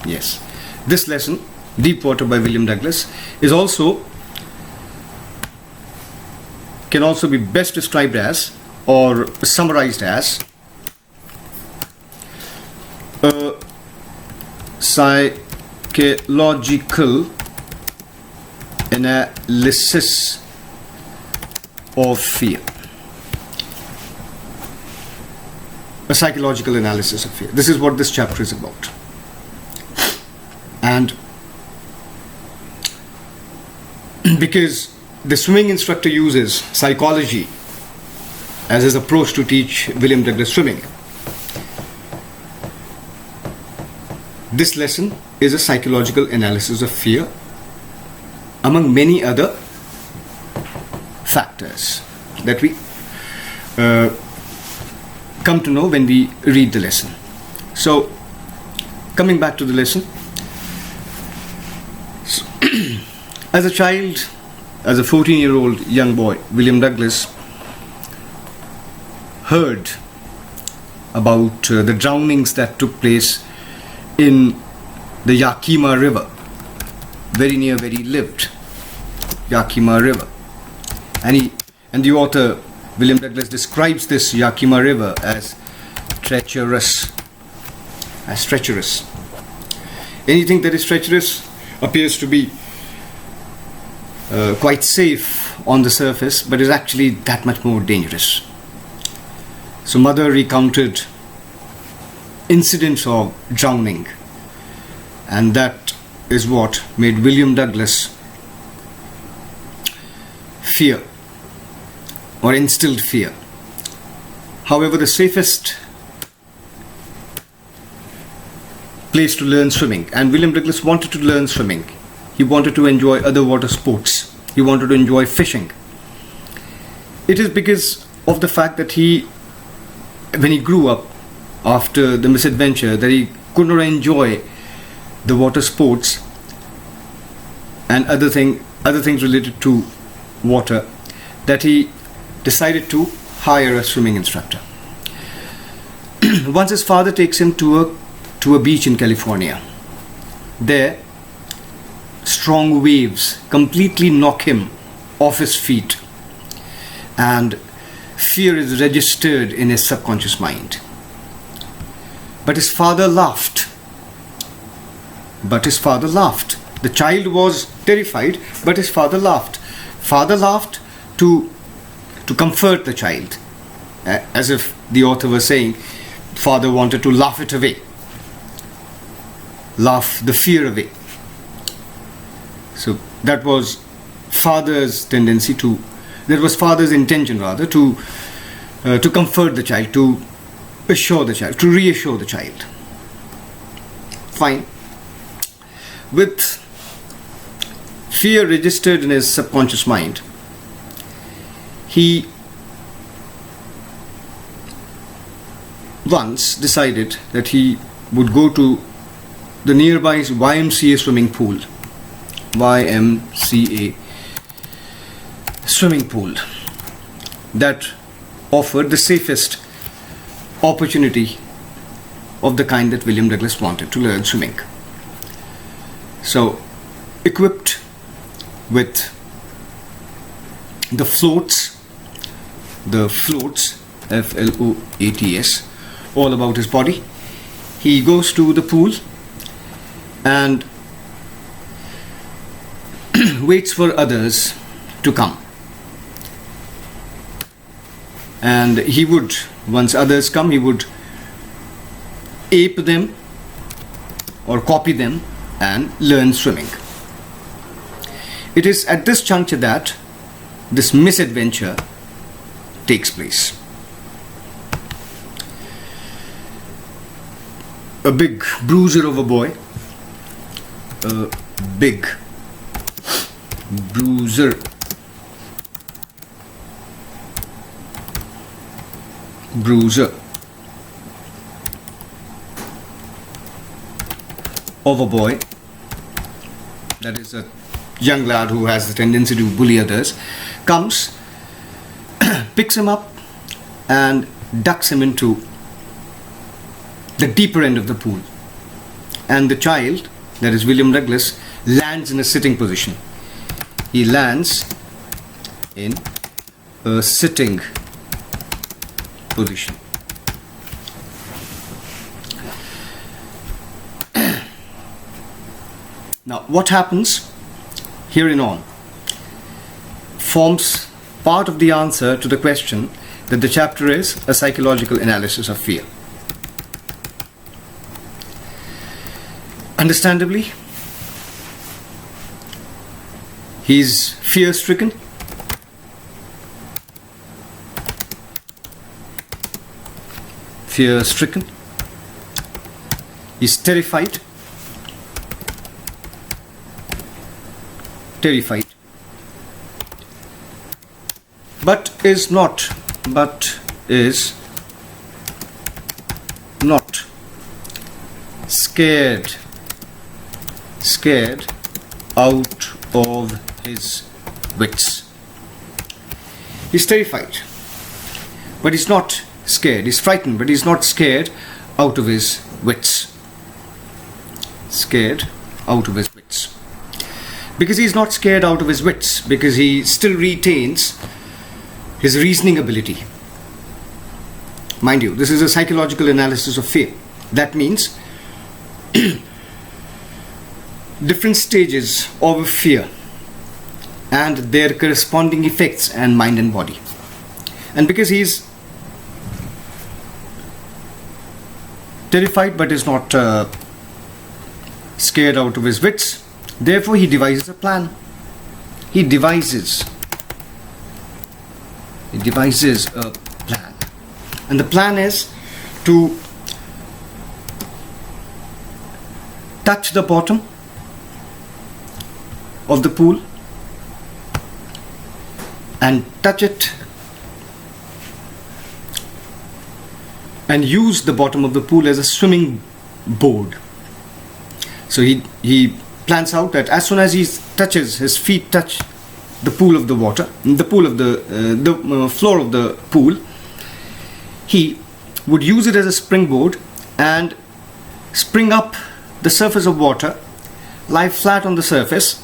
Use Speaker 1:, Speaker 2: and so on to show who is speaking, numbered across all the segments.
Speaker 1: Yes. This lesson, Deep Water by William Douglas, can also be best described as, or summarized as, a psychological analysis of fear. A psychological analysis of fear. This is what this chapter is about. And because the swimming instructor uses psychology as his approach to teach William Douglas swimming, this lesson is a psychological analysis of fear among many other factors that we come to know when we read the lesson. So, coming back to the lesson, as a child, as a 14-year-old young boy, William Douglas heard about the drownings that took place in the Yakima River, very near where he lived, Yakima River. And the author, William Douglas, describes this Yakima River as treacherous. Anything that is treacherous appears to be quite safe on the surface, but is actually that much more dangerous. So mother recounted incidents of drowning, and that is what made William Douglas fear, or instilled fear. However, the safest place to learn swimming, and William Douglas wanted to learn swimming. He wanted to enjoy other water sports. He wanted to enjoy fishing. It is because of the fact that when he grew up after the misadventure, that he could not enjoy the water sports and other things related to water, that he decided to hire a swimming instructor. Once his father takes him to a beach in California. There, strong waves completely knock him off his feet, and fear is registered in his subconscious mind. But his father laughed. The child was terrified, but his father laughed. Father laughed to comfort the child, as if the author was saying, father wanted to laugh it away, laugh the fear away. So that was father's intention rather, to comfort the child, to reassure the child. Fine. With fear registered in his subconscious mind, he once decided that he would go to the nearby YMCA swimming pool that offered the safest opportunity of the kind that William Douglas wanted to learn swimming. So, equipped with the floats, FLOATS, all about his body, he goes to the pool and waits for others to come. And once others come, he would ape them or copy them and learn swimming. It is at this juncture that this misadventure takes place. A big bruiser of a boy, a big bruiser of a boy, that is a young lad who has the tendency to bully others, comes, picks him up and ducks him into the deeper end of the pool, and the child, that is William Douglas, lands in a sitting position. He lands in a sitting position. Now, what happens herein on forms part of the answer to the question that the chapter is a psychological analysis of fear. Understandably, he's fear-stricken. Fear-stricken. He's terrified. Terrified. But is not scared out of his wits. He's terrified, but he's not scared. He's frightened, but he's not scared out of his wits. Scared out of his wits. Because he's not scared out of his wits, because he still retains his reasoning ability. Mind you, this is a psychological analysis of fear. That means different stages of fear and their corresponding effects on mind and body. And because he's terrified but is not scared out of his wits, therefore he devises a plan. He devises a plan. And the plan is to touch the bottom of the pool and touch it and use the bottom of the pool as a swimming board. So he plans out that as soon as his feet touch the pool of the water, the floor of the pool, he would use it as a springboard and spring up the surface of water, lie flat on the surface,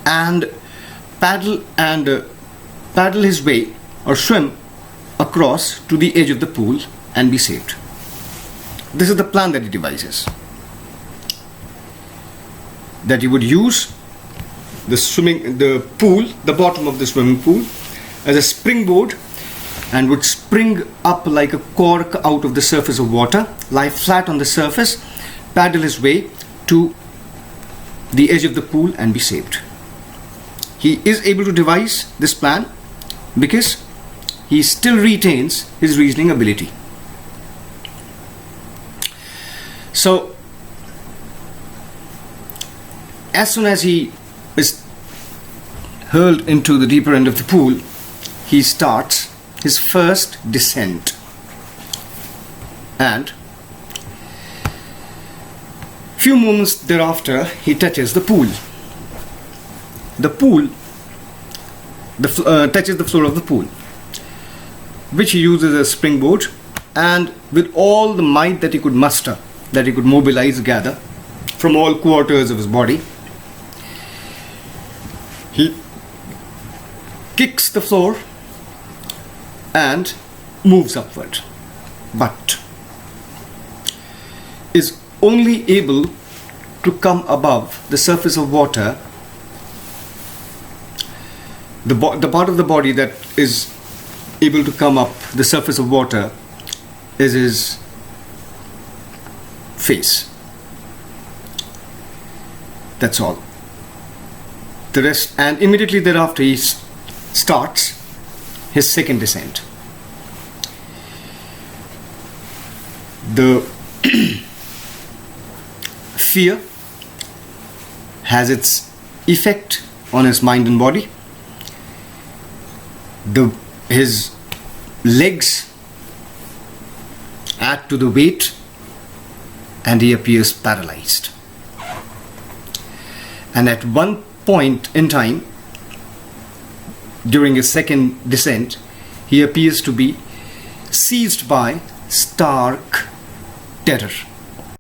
Speaker 1: and paddle his way or swim across to the edge of the pool and be saved. This is the plan that he devises. That he would use the bottom of the swimming pool as a springboard and would spring up like a cork out of the surface of water, lie flat on the surface, paddle his way to the edge of the pool and be saved. He is able to devise this plan because he still retains his reasoning ability. So, as soon as he is hurled into the deeper end of the pool, he starts his first descent. And few moments thereafter, he touches the pool. The pool touches the floor of the pool, which he uses as a springboard, and with all the might that he could muster, that he could gather from all quarters of his body, he kicks the floor and moves upward, but is only able to come above the surface of water. The part of the body that is able to come up the surface of water is his face. That's all. The rest, and immediately thereafter he starts his second descent. The fear has its effect on his mind and body. His legs add to the weight and he appears paralyzed. And at one point in time, during his second descent, he appears to be seized by stark terror.